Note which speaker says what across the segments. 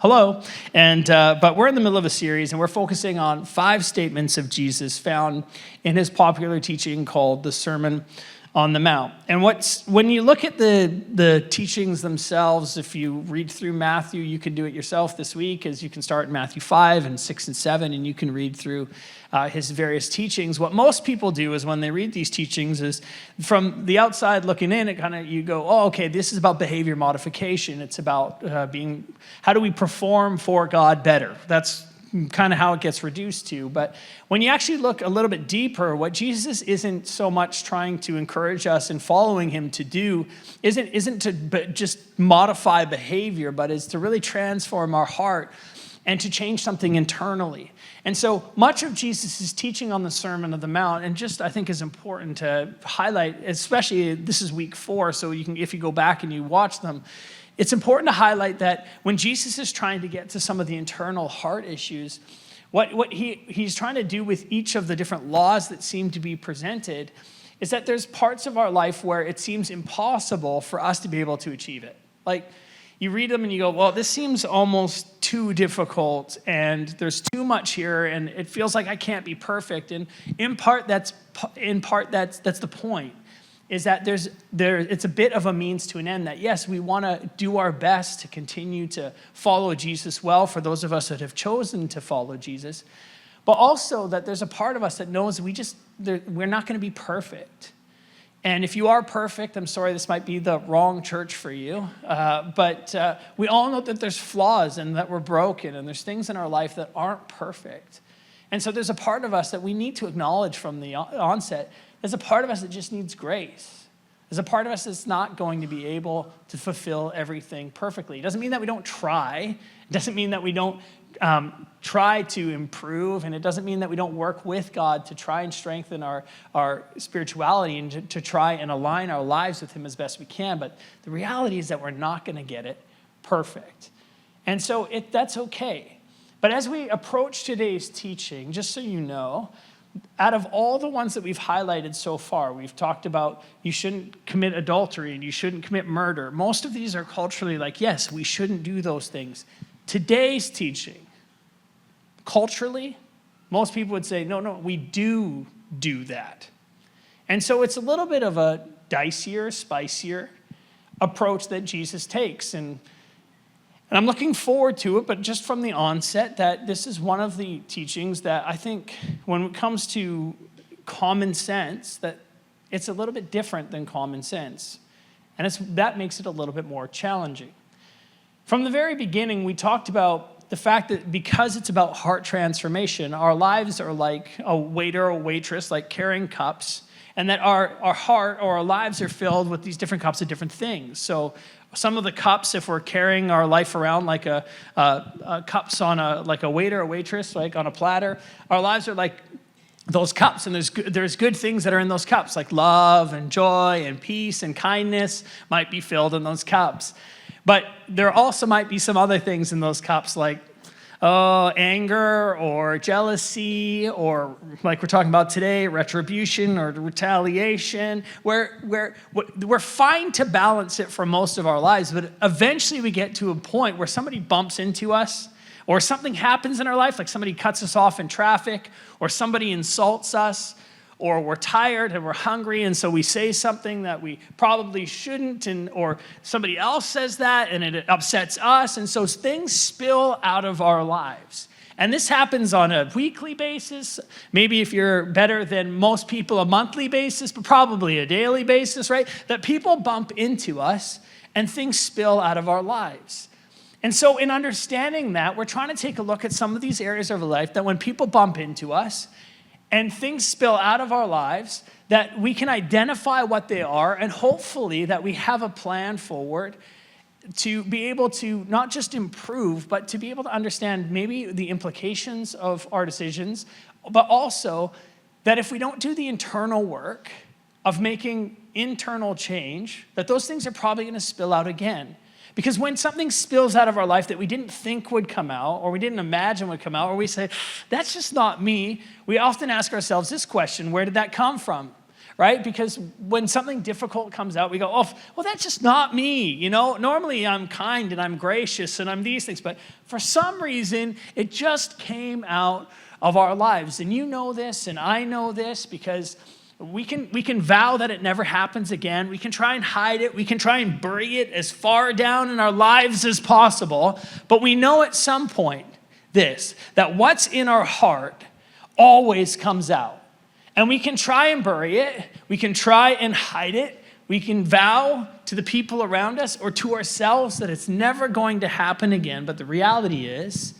Speaker 1: Hello, but we're in the middle of a series, and we're focusing on 5 statements of Jesus found in his popular teaching called the Sermon on the Mount. And when you look at the teachings themselves, if you read through Matthew, you can do it yourself this week, as you can start in Matthew 5 and 6 and 7, and you can read through his various teachings. What most people do is when they read these teachings is from the outside looking in, you go, oh, okay, this is about behavior modification. It's about how do we perform for God better? That's kind of how it gets reduced to. But when you actually look a little bit deeper, what Jesus isn't so much trying to encourage us in following him to do isn't to just modify behavior, but is to really transform our heart and to change something internally. And so much of Jesus' teaching on the Sermon on the Mount, and just I think is important to highlight, especially this is week 4, so you can, if you go back and you watch them, it's important to highlight that when Jesus is trying to get to some of the internal heart issues, what he's trying to do with each of the different laws that seem to be presented is that there's parts of our life where it seems impossible for us to be able to achieve it. Like, you read them and you go, well, this seems almost too difficult, and there's too much here, and it feels like I can't be perfect. And in part that's the point. Is that it's a bit of a means to an end, that yes, we want to do our best to continue to follow Jesus well for those of us that have chosen to follow Jesus, but also that there's a part of us that knows we're not going to be perfect. And if you are perfect, I'm sorry, this might be the wrong church for you, but we all know that there's flaws and that we're broken and there's things in our life that aren't perfect. And so there's a part of us that we need to acknowledge from the onset. There's a part of us that just needs grace. There's a part of us that's not going to be able to fulfill everything perfectly. It doesn't mean that we don't try. It doesn't mean that we don't try to improve. And it doesn't mean that we don't work with God to try and strengthen our spirituality and to try and align our lives with him as best we can. But the reality is that we're not going to get it perfect. And so that's okay. But as we approach today's teaching, just so you know, out of all the ones that we've highlighted so far, we've talked about you shouldn't commit adultery and you shouldn't commit murder. Most of these are culturally like, yes, we shouldn't do those things. Today's teaching, culturally, most people would say, no, we do that. And so it's a little bit of a dicier, spicier approach that Jesus takes. And I'm looking forward to it, but just from the onset, that this is one of the teachings that I think when it comes to common sense, that it's a little bit different than common sense. And that makes it a little bit more challenging. From the very beginning, we talked about the fact that because it's about heart transformation, our lives are like a waiter or waitress, like carrying cups, and that our heart or our lives are filled with these different cups of different things. So some of the cups, if we're carrying our life around like cups on like a waiter or waitress, like on a platter, our lives are like those cups, and there's good things that are in those cups, like love and joy and peace and kindness might be filled in those cups. But there also might be some other things in those cups, like anger or jealousy, or like we're talking about today, retribution or retaliation, where we're fine to balance it for most of our lives, but eventually we get to a point where somebody bumps into us, or something happens in our life, like somebody cuts us off in traffic, or somebody insults us, or we're tired and we're hungry, and so we say something that we probably shouldn't, or somebody else says that, and it upsets us, and so things spill out of our lives. And this happens on a weekly basis, maybe if you're better than most people, a monthly basis, but probably a daily basis, right? That people bump into us, and things spill out of our lives. And so in understanding that, we're trying to take a look at some of these areas of life that when people bump into us, and things spill out of our lives, that we can identify what they are, and hopefully that we have a plan forward to be able to not just improve, but to be able to understand maybe the implications of our decisions, but also that if we don't do the internal work of making internal change, that those things are probably going to spill out again. Because when something spills out of our life that we didn't think would come out, or we didn't imagine would come out, or we say, that's just not me, we often ask ourselves this question: where did that come from? right? Because when something difficult comes out, we go, oh, well, that's just not me. Normally I'm kind and I'm gracious and I'm these things, but for some reason, it just came out of our lives. And you know this, and I know this, because we can vow that it never happens again. We can try and hide it. We can try and bury it as far down in our lives as possible. But we know at some point that what's in our heart always comes out. And we can try and bury it. We can try and hide it. We can vow to the people around us or to ourselves that it's never going to happen again. But the reality is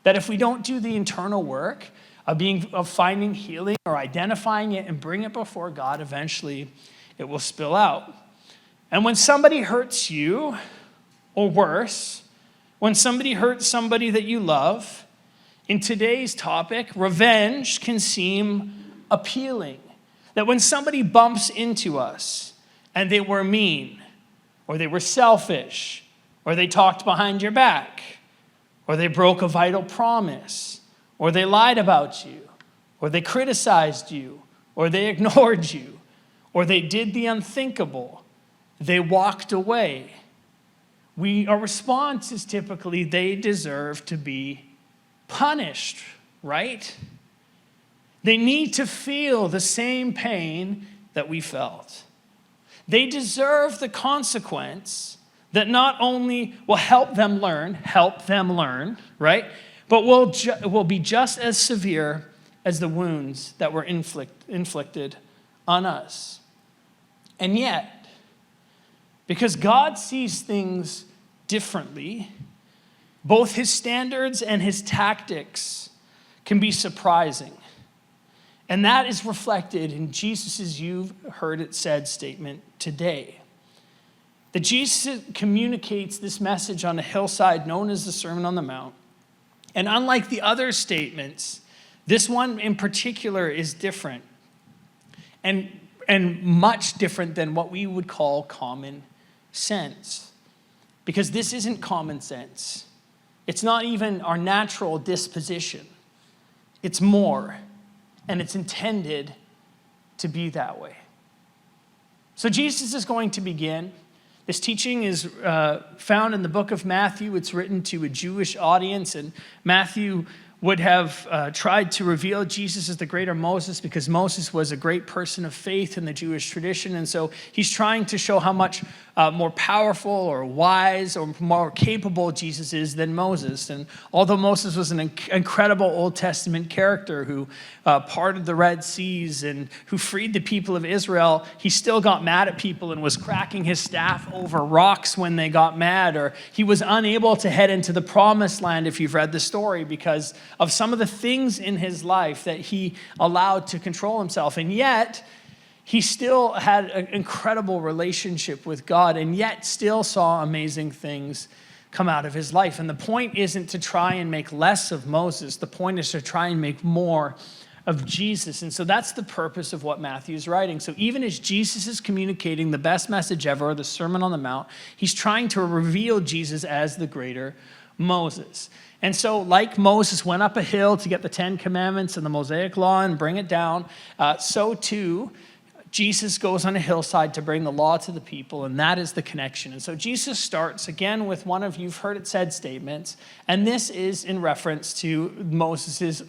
Speaker 1: that if we don't do the internal work of finding healing or identifying it and bring it before God, eventually it will spill out. And when somebody hurts you, or worse, when somebody hurts somebody that you love, in today's topic, revenge can seem appealing. That when somebody bumps into us and they were mean, or they were selfish, or they talked behind your back, or they broke a vital promise, or they lied about you, or they criticized you, or they ignored you, or they did the unthinkable, they walked away. Our response is typically they deserve to be punished, right? They need to feel the same pain that we felt. They deserve the consequence that not only will help them learn, right? But will be just as severe as the wounds that were inflicted on us. And yet, because God sees things differently, both his standards and his tactics can be surprising. And that is reflected in Jesus' "you've heard it said" statement today. That Jesus communicates this message on a hillside known as the Sermon on the Mount. And unlike the other statements, this one in particular is different and much different than what we would call common sense. Because this isn't common sense. It's not even our natural disposition. It's more, and it's intended to be that way. So Jesus is going to begin. This teaching is found in the book of Matthew. It's written to a Jewish audience, and Matthew would have tried to reveal Jesus as the greater Moses because Moses was a great person of faith in the Jewish tradition. And so he's trying to show how much more powerful or wise or more capable Jesus is than Moses. And although Moses was an incredible Old Testament character who parted the Red Seas and who freed the people of Israel, he still got mad at people and was cracking his staff over rocks when they got mad. Or he was unable to head into the promised land, if you've read the story, because of some of the things in his life that he allowed to control himself. And yet, he still had an incredible relationship with God, and yet still saw amazing things come out of his life. And the point isn't to try and make less of Moses. The point is to try and make more of Jesus. And so that's the purpose of what Matthew's writing. So even as Jesus is communicating the best message ever, the Sermon on the Mount, he's trying to reveal Jesus as the greater Moses. And so like Moses went up a hill to get the 10 Commandments and the Mosaic Law and bring it down, so too Jesus goes on a hillside to bring the law to the people, and that is the connection. And so Jesus starts again with one of "you've heard it said" statements, and this is in reference to the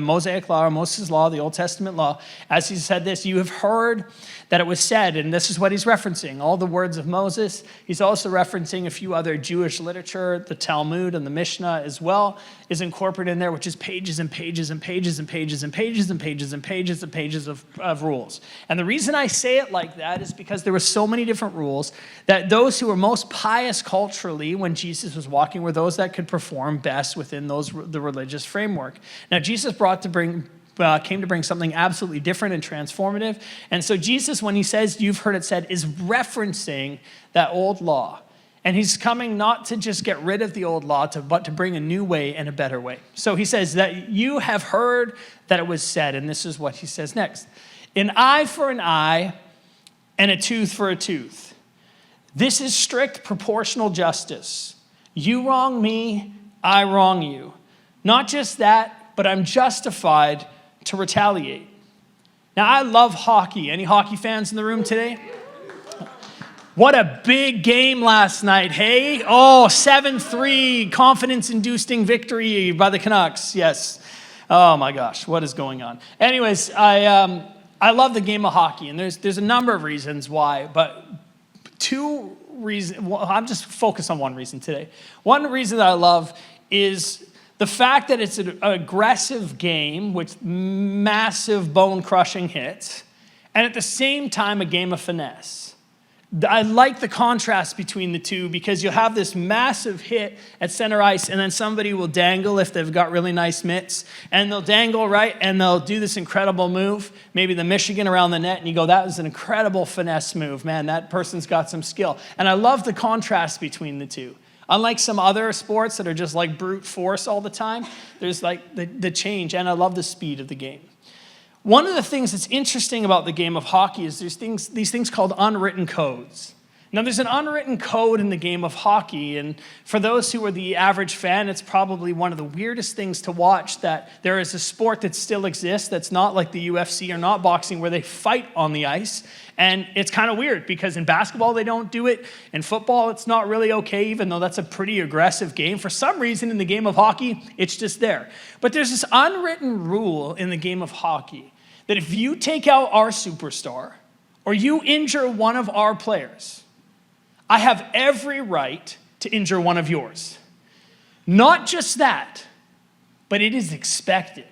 Speaker 1: Mosaic Law, or Moses' Law, the Old Testament law. As he said this, "You have heard that it was said," and this is what he's referencing, all the words of Moses. He's also referencing a few other Jewish literature, the Talmud and the Mishnah as well is incorporated in there, which is pages and pages and pages and pages and pages and pages and pages and pages of rules. And the reason I say it like that is because there were so many different rules that those who were most pious culturally when Jesus was walking were those that could perform best within the religious framework. Now, Jesus came to bring something absolutely different and transformative. And so Jesus, when he says "you've heard it said," is referencing that old law. And he's coming not to just get rid of the old law, but to bring a new way and a better way. So he says that you have heard that it was said, and this is what he says next: "An eye for an eye and a tooth for a tooth. This is strict proportional justice. You wrong me, I wrong you. Not just that, but I'm justified to retaliate. Now, I love hockey. Any hockey fans in the room today? What a big game last night, hey? Oh, 7-3, confidence-inducing victory by the Canucks, yes. Oh my gosh, what is going on? Anyways, I love the game of hockey, and there's a number of reasons why, but two reasons, well, I'm just focused on one reason today. One reason that I love is the fact that it's an aggressive game with massive bone-crushing hits, and at the same time, a game of finesse. I like the contrast between the two because you'll have this massive hit at center ice and then somebody will dangle if they've got really nice mitts and they'll dangle, right? And they'll do this incredible move, maybe the Michigan around the net, and you go, that was an incredible finesse move. Man, that person's got some skill. And I love the contrast between the two. Unlike some other sports that are just like brute force all the time, there's like the change, and I love the speed of the game. One of the things that's interesting about the game of hockey is there's these things called unwritten codes. Now, there's an unwritten code in the game of hockey, and for those who are the average fan, it's probably one of the weirdest things to watch, that there is a sport that still exists that's not like the UFC or not boxing, where they fight on the ice, and it's kind of weird because in basketball they don't do it. In football, it's not really okay, even though that's a pretty aggressive game. For some reason, in the game of hockey, it's just there. But there's this unwritten rule in the game of hockey that if you take out our superstar or you injure one of our players, I have every right to injure one of yours. Not just that, but it is expected.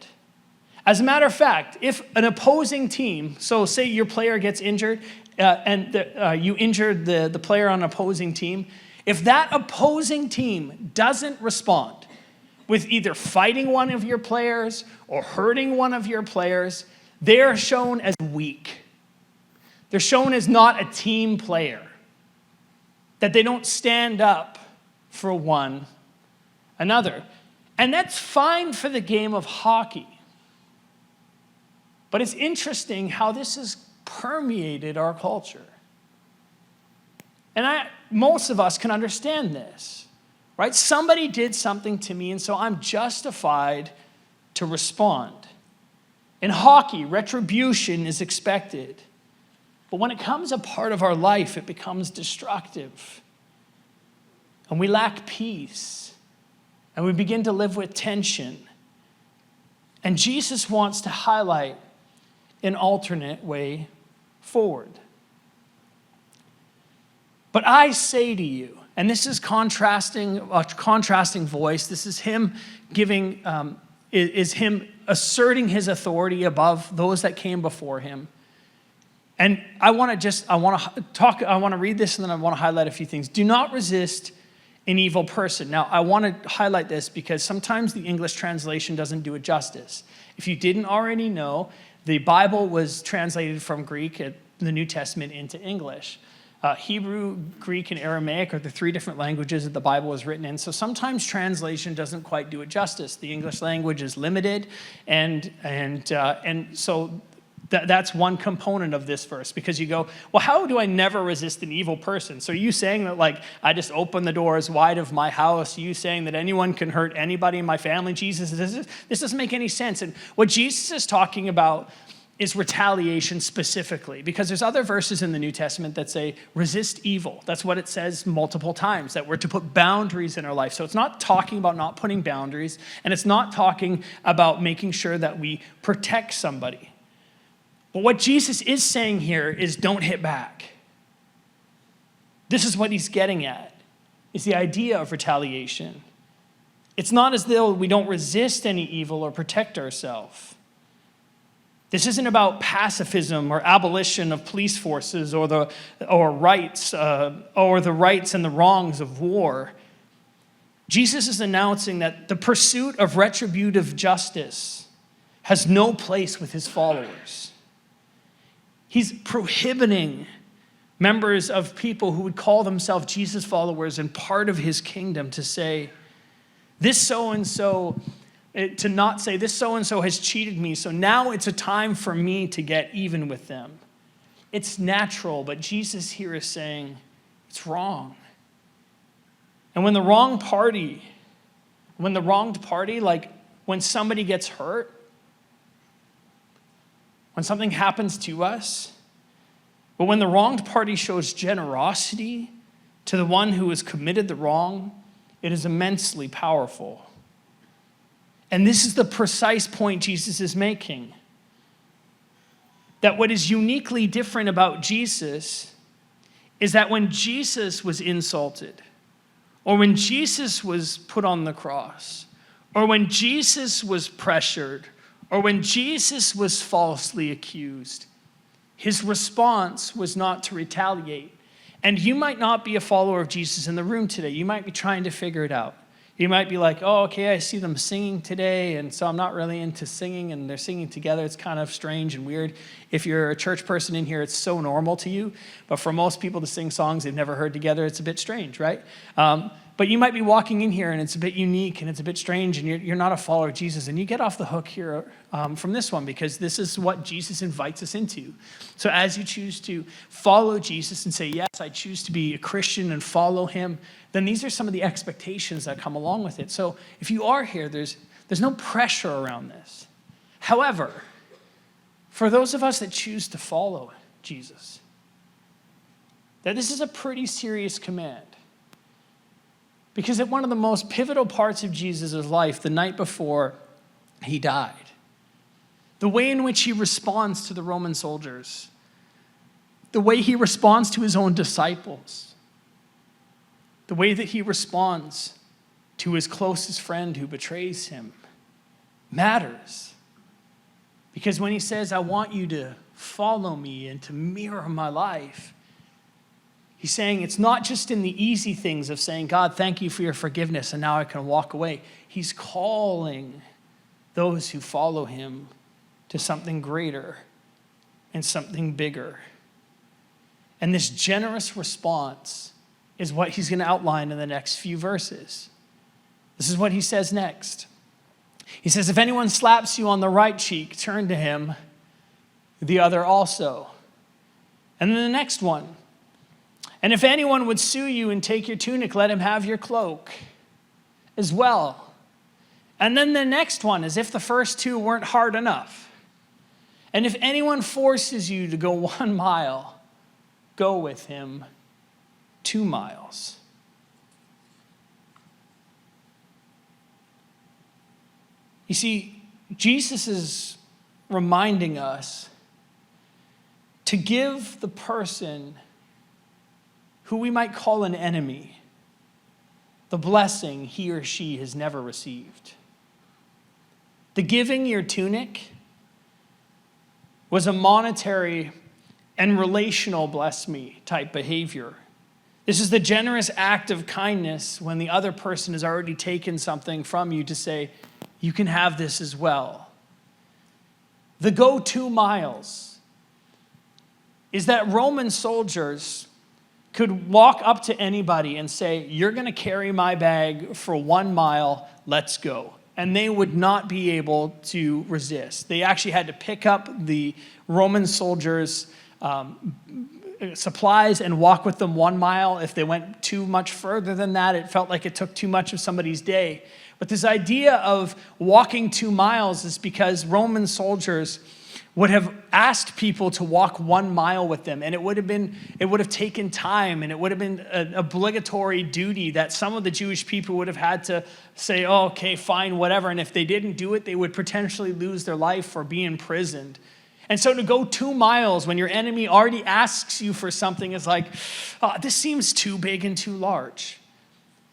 Speaker 1: As a matter of fact, if an opposing team, so say your player gets injured and you injured the player on an opposing team, if that opposing team doesn't respond with either fighting one of your players or hurting one of your players, they are shown as weak. They're shown as not a team player, that they don't stand up for one another. And that's fine for the game of hockey. But it's interesting how this has permeated our culture. And most of us can understand this, right? Somebody did something to me, and so I'm justified to respond. In hockey, retribution is expected. But when it becomes a part of our life, it becomes destructive. And we lack peace. And we begin to live with tension. And Jesus wants to highlight an alternate way forward. But I say to you, and this is a contrasting voice. This is him giving, is him asserting his authority above those that came before him. And I want to read this and then I want to highlight a few things. Do not resist an evil person. Now, I want to highlight this because sometimes the English translation doesn't do it justice. If you didn't already know, the Bible was translated from Greek in the New Testament into English. Hebrew, Greek, and Aramaic are the three different languages that the Bible is written in. So sometimes translation doesn't quite do it justice. The English language is limited, and so that's one component of this verse, because you go, well, how do I never resist an evil person? So are you saying that, like, I just open the doors wide of my house? Are you saying that anyone can hurt anybody in my family? Jesus, this doesn't make any sense. And what Jesus is talking about is retaliation specifically, because there's other verses in the New Testament that say resist evil. That's what it says multiple times, that we're to put boundaries in our life. So it's not talking about not putting boundaries, and it's not talking about making sure that we protect somebody. But what Jesus is saying here is don't hit back. This is what he's getting at, is the idea of retaliation. It's not as though we don't resist any evil or protect ourselves. This isn't about pacifism or abolition of police forces or the rights and the wrongs of war. Jesus is announcing that the pursuit of retributive justice has no place with his followers. He's prohibiting members of people who would call themselves Jesus followers and part of his kingdom to say, this so-and-so, to not say, this so-and-so has cheated me, so now it's a time for me to get even with them. It's natural, but Jesus here is saying it's wrong. And when the wronged party, like when somebody gets hurt, when something happens to us, but when the wronged party shows generosity to the one who has committed the wrong, it is immensely powerful. And this is the precise point Jesus is making. That what is uniquely different about Jesus is that when Jesus was insulted, or when Jesus was put on the cross, or when Jesus was pressured, or when Jesus was falsely accused, his response was not to retaliate. And you might not be a follower of Jesus in the room today. You might be trying to figure it out. You might be like, oh, okay, I see them singing today, and so I'm not really into singing, and they're singing together. It's kind of strange and weird. If you're a church person in here, it's so normal to you. But for most people to sing songs they've never heard together, it's a bit strange, right? But you might be walking in here, and it's a bit unique, and it's a bit strange, and you're not a follower of Jesus. And you get off the hook here from this one, because this is what Jesus invites us into. So as you choose to follow Jesus and say, yes, I choose to be a Christian and follow him, then these are some of the expectations that come along with it. So if you are here, there's no pressure around this. However, for those of us that choose to follow Jesus, that this is a pretty serious command. Because at one of the most pivotal parts of Jesus' life, the night before he died, the way in which he responds to the Roman soldiers, the way he responds to his own disciples, the way that he responds to his closest friend who betrays him matters. Because when he says, I want you to follow me and to mirror my life, he's saying it's not just in the easy things of saying, God, thank you for your forgiveness, and now I can walk away. He's calling those who follow him to something greater and something bigger. And this generous response is what he's going to outline in the next few verses. This is what he says next. He says, if anyone slaps you on the right cheek, turn to him the other also. And then the next one. And if anyone would sue you and take your tunic, let him have your cloak as well. And then the next one, as if the first two weren't hard enough. And if anyone forces you to go 1 mile, go with him 2 miles. You see, Jesus is reminding us to give the person who we might call an enemy the blessing he or she has never received. The giving your tunic was a monetary and relational bless me type behavior. This is the generous act of kindness when the other person has already taken something from you to say, you can have this as well. The go 2 miles is that Roman soldiers could walk up to anybody and say, you're going to carry my bag for 1 mile, let's go. And they would not be able to resist. They actually had to pick up the Roman soldiers' supplies and walk with them 1 mile. If they went too much further than that, it felt like it took too much of somebody's day. But this idea of walking 2 miles is because Roman soldiers would have asked people to walk 1 mile with them, and it would have taken time, and it would have been an obligatory duty that some of the Jewish people would have had to say, oh, okay, fine, whatever. And if they didn't do it, they would potentially lose their life or be imprisoned. And so to go 2 miles when your enemy already asks you for something is like, oh, this seems too big and too large.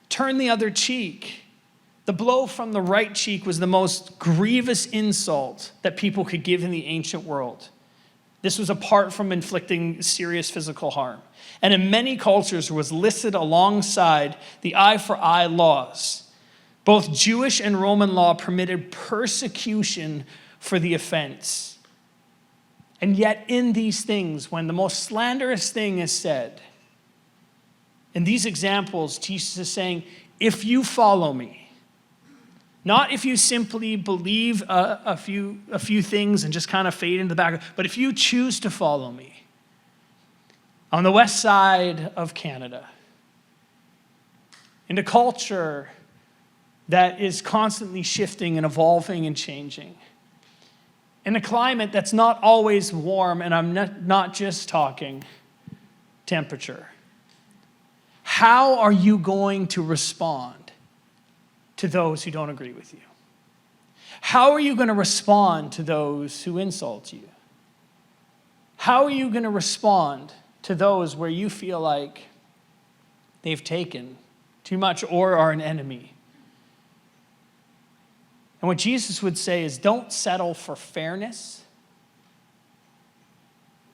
Speaker 1: Turn the other cheek. The blow from the right cheek was the most grievous insult that people could give in the ancient world. This was apart from inflicting serious physical harm. And in many cultures was listed alongside the eye for eye laws. Both Jewish and Roman law permitted persecution for the offense. And yet in these things, when the most slanderous thing is said, in these examples, Jesus is saying, if you follow me, not if you simply believe a few things and just kind of fade into the background, but if you choose to follow me. On the west side of Canada, in a culture that is constantly shifting and evolving and changing, in a climate that's not always warm, and I'm not just talking temperature, how are you going to respond to those who don't agree with you? How are you going to respond to those who insult you? How are you going to respond to those where you feel like they've taken too much or are an enemy? And what Jesus would say is, don't settle for fairness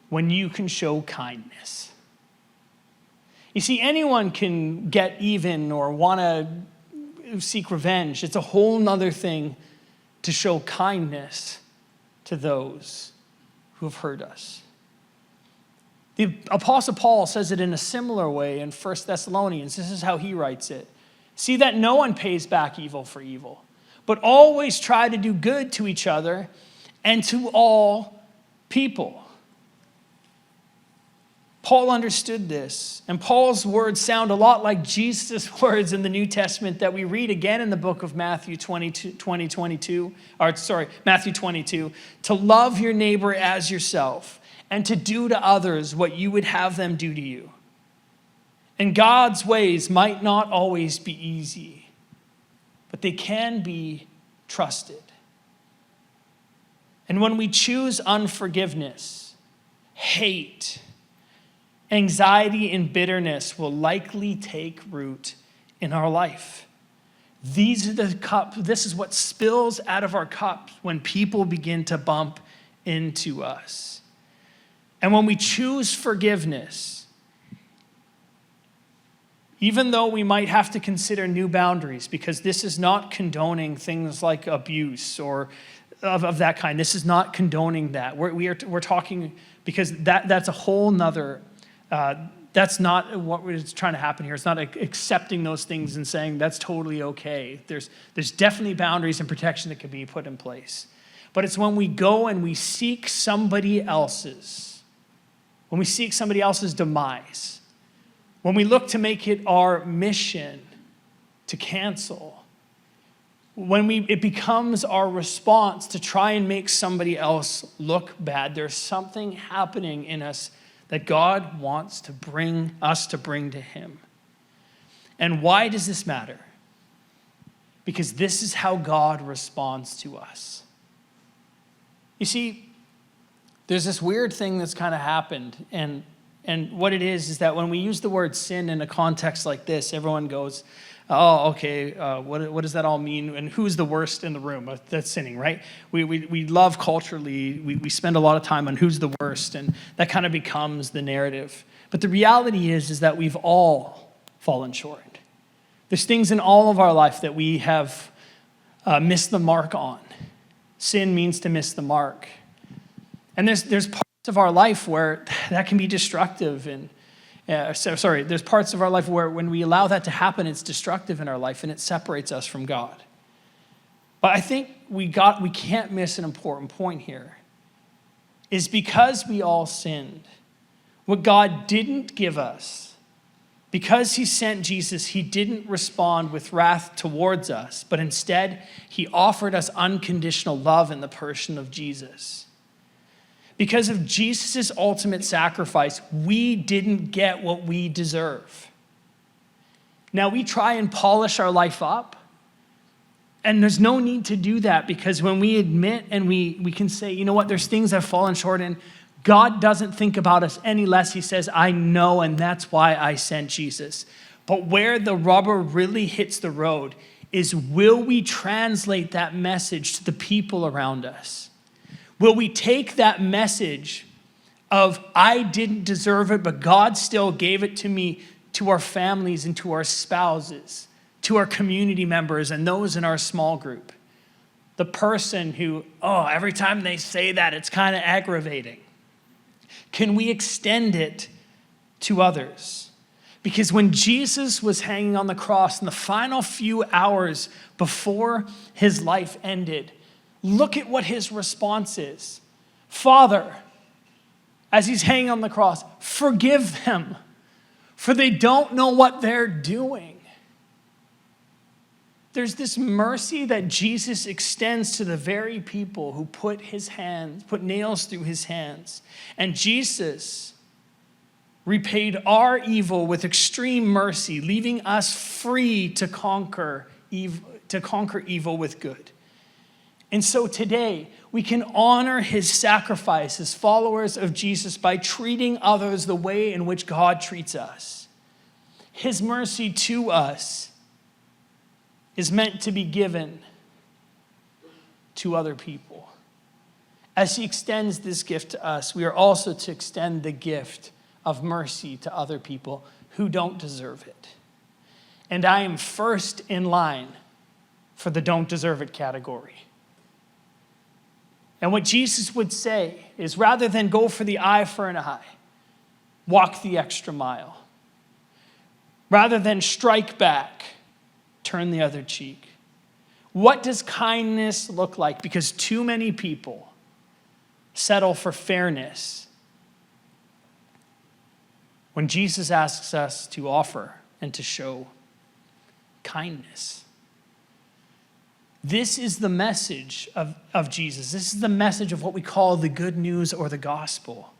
Speaker 1: when you can show kindness. You see, anyone can get even or want to seek revenge. It's a whole nother thing to show kindness to those who have hurt us. The Apostle Paul says it in a similar way in 1 Thessalonians. This is how he writes it. See that no one pays back evil for evil, but always try to do good to each other and to all people. Paul understood this, and Paul's words sound a lot like Jesus' words in the New Testament that we read again in the book of Matthew 22, to love your neighbor as yourself and to do to others what you would have them do to you. And God's ways might not always be easy, but they can be trusted. And when we choose unforgiveness, hate, anxiety, and bitterness will likely take root in our life. This is what spills out of our cup when people begin to bump into us. And when we choose forgiveness, even though we might have to consider new boundaries, because this is not condoning things like abuse or of that kind. This is not condoning that. We're talking, because that's a whole nother. That's not what is trying to happen here. It's not accepting those things and saying that's totally okay. There's definitely boundaries and protection that can be put in place. But it's when we go and we seek somebody else's, when we seek somebody else's demise, when we look to make it our mission to cancel, when it becomes our response to try and make somebody else look bad, there's something happening in us that God wants to bring to him. And why does this matter? Because this is how God responds to us. You see, there's this weird thing that's kind of happened, and what it is that when we use the word sin in a context like this, everyone goes, oh, okay, what does that all mean? And who's the worst in the room that's sinning, right? We love culturally, we spend a lot of time on who's the worst, and that kind of becomes the narrative. But the reality is that we've all fallen short. There's things in all of our life that we have missed the mark on. Sin means to miss the mark. And there's parts of our life where that can be destructive, and there's parts of our life where when we allow that to happen, it's destructive in our life and it separates us from God. But I think we can't miss an important point here, is because we all sinned, what God didn't give us, because he sent Jesus, he didn't respond with wrath towards us, but instead he offered us unconditional love in the person of Jesus. Because of Jesus' ultimate sacrifice, we didn't get what we deserve. Now, we try and polish our life up, and there's no need to do that, because when we admit and we can say, you know what, there's things I've fallen short in, God doesn't think about us any less. He says, I know, and that's why I sent Jesus. But where the rubber really hits the road is, will we translate that message to the people around us? Will we take that message of I didn't deserve it, but God still gave it to me, to our families and to our spouses, to our community members and those in our small group? The person who, every time they say that, it's kind of aggravating. Can we extend it to others? Because when Jesus was hanging on the cross in the final few hours before his life ended, look at what his response is. Father, as he's hanging on the cross, forgive them, for they don't know what they're doing. There's this mercy that Jesus extends to the very people who put nails through his hands. And Jesus repaid our evil with extreme mercy, leaving us free to conquer evil with good. And so today, we can honor his sacrifice as followers of Jesus by treating others the way in which God treats us. His mercy to us is meant to be given to other people. As he extends this gift to us, we are also to extend the gift of mercy to other people who don't deserve it. And I am first in line for the don't deserve it category. And what Jesus would say is, rather than go for the eye for an eye, walk the extra mile. Rather than strike back, turn the other cheek. What does kindness look like? Because too many people settle for fairness when Jesus asks us to offer and to show kindness. This is the message of Jesus. This is the message of what we call the good news or the gospel.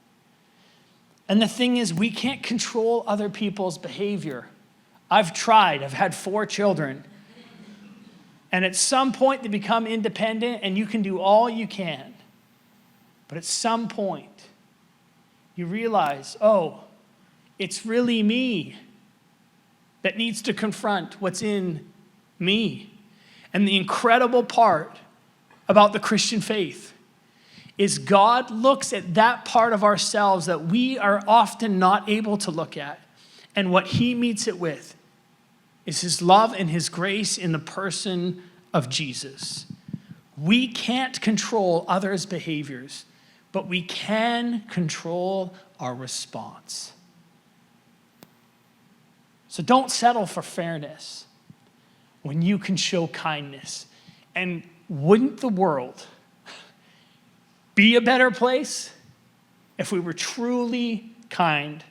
Speaker 1: And the thing is, we can't control other people's behavior. I've tried. I've had 4 children. And at some point, they become independent, and you can do all you can. But at some point, you realize, oh, it's really me that needs to confront what's in me. And the incredible part about the Christian faith is God looks at that part of ourselves that we are often not able to look at. And what he meets it with is his love and his grace in the person of Jesus. We can't control others' behaviors, but we can control our response. So don't settle for fairness when you can show kindness. And wouldn't the world be a better place if we were truly kind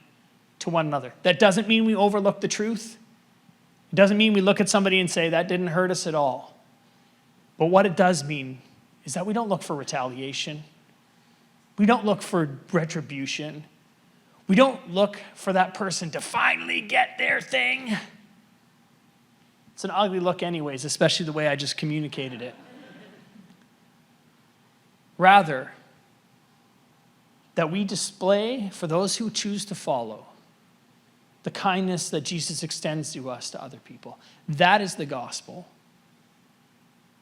Speaker 1: to one another? That doesn't mean we overlook the truth. It doesn't mean we look at somebody and say, that didn't hurt us at all. But what it does mean is that we don't look for retaliation. We don't look for retribution. We don't look for that person to finally get their thing. It's an ugly look anyways, especially the way I just communicated it. Rather, that we display for those who choose to follow the kindness that Jesus extends to us, to other people. That is the gospel.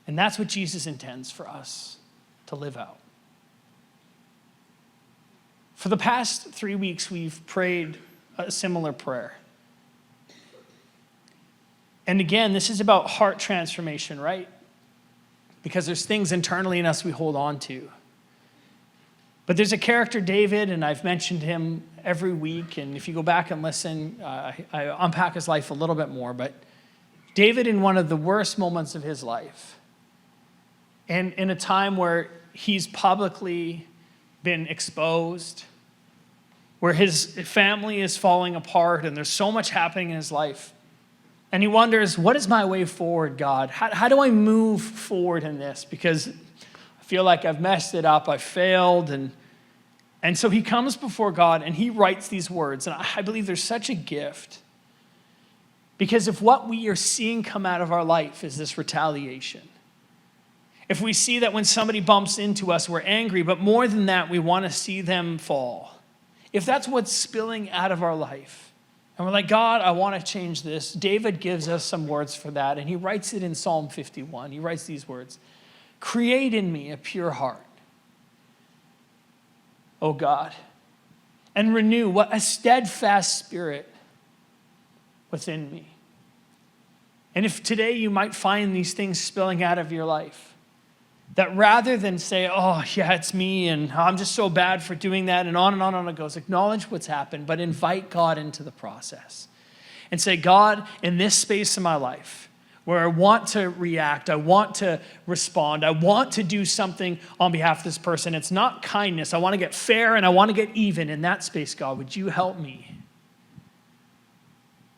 Speaker 1: And that's what Jesus intends for us to live out. For the past 3 weeks, we've prayed a similar prayer. And again, this is about heart transformation, right? Because there's things internally in us we hold on to. But there's a character, David, and I've mentioned him every week. And if you go back and listen, I unpack his life a little bit more. But David, in one of the worst moments of his life, and in a time where he's publicly been exposed, where his family is falling apart, and there's so much happening in his life. And he wonders, what is my way forward, God? How do I move forward in this? Because I feel like I've messed it up, I've failed. And so he comes before God and he writes these words. And I believe there's such a gift. Because if what we are seeing come out of our life is this retaliation, if we see that when somebody bumps into us, we're angry, but more than that, we want to see them fall. If that's what's spilling out of our life, and we're like, God, I want to change this. David gives us some words for that, and he writes it in Psalm 51. He writes these words: create in me a pure heart, O God, and renew a steadfast spirit within me. And if today you might find these things spilling out of your life, that rather than say, oh, yeah, it's me, and I'm just so bad for doing that, and on it goes, acknowledge what's happened, but invite God into the process. And say, God, in this space of my life, where I want to react, I want to respond, I want to do something on behalf of this person, it's not kindness, I want to get fair, and I want to get even in that space, God, would you help me?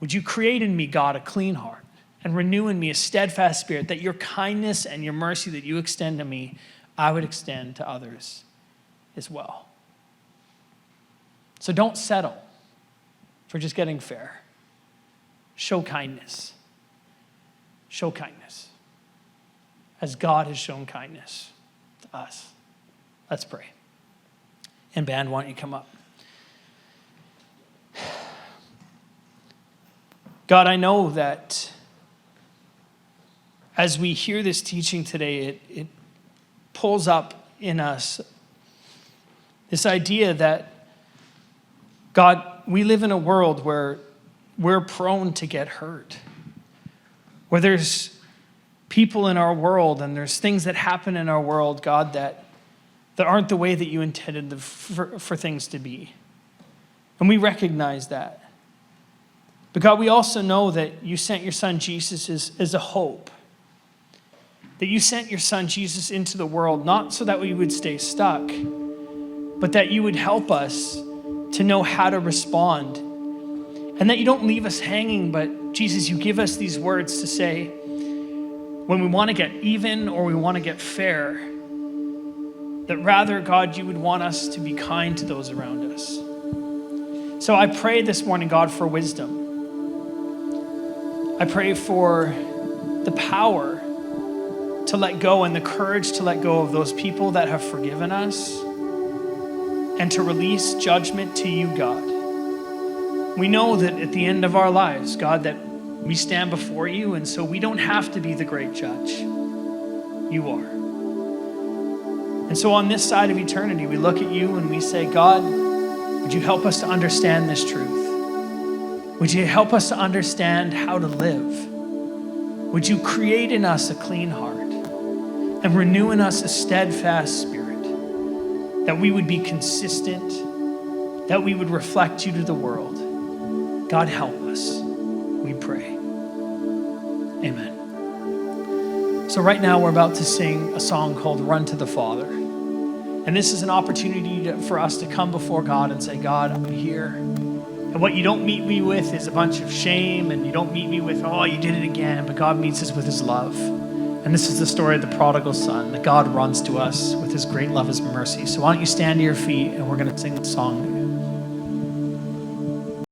Speaker 1: Would you create in me, God, a clean heart and renew in me a steadfast spirit, that your kindness and your mercy that you extend to me, I would extend to others as well. So don't settle for just getting fair. Show kindness. Show kindness as God has shown kindness to us. Let's pray. And band, why don't you come up? God, I know that as we hear this teaching today, it pulls up in us this idea that, God, we live in a world where we're prone to get hurt, where there's people in our world and there's things that happen in our world, God, that aren't the way that you intended for things to be. And we recognize that. But God, we also know that you sent your son Jesus as a hope. That you sent your son Jesus into the world, not so that we would stay stuck, but that you would help us to know how to respond. And that you don't leave us hanging, but Jesus, you give us these words to say when we want to get even or we want to get fair, that rather, God, you would want us to be kind to those around us. So I pray this morning, God, for wisdom. I pray for the power to let go and the courage to let go of those people that have forgiven us and to release judgment to you, God. We know that at the end of our lives, God, that we stand before you, and so we don't have to be the great judge. You are. And so on this side of eternity, we look at you and we say, God, would you help us to understand this truth? Would you help us to understand how to live? Would you create in us a clean heart and renew in us a steadfast spirit, that we would be consistent, that we would reflect you to the world? God, help us, we pray. Amen. So right now we're about to sing a song called Run to the Father. And this is an opportunity for us to come before God and say, God, I'm here. And what you don't meet me with is a bunch of shame, and you don't meet me with, oh, you did it again. But God meets us with his love. And this is the story of the prodigal son, that God runs to us with his great love, his mercy. So why don't you stand to your feet, and we're going to sing the song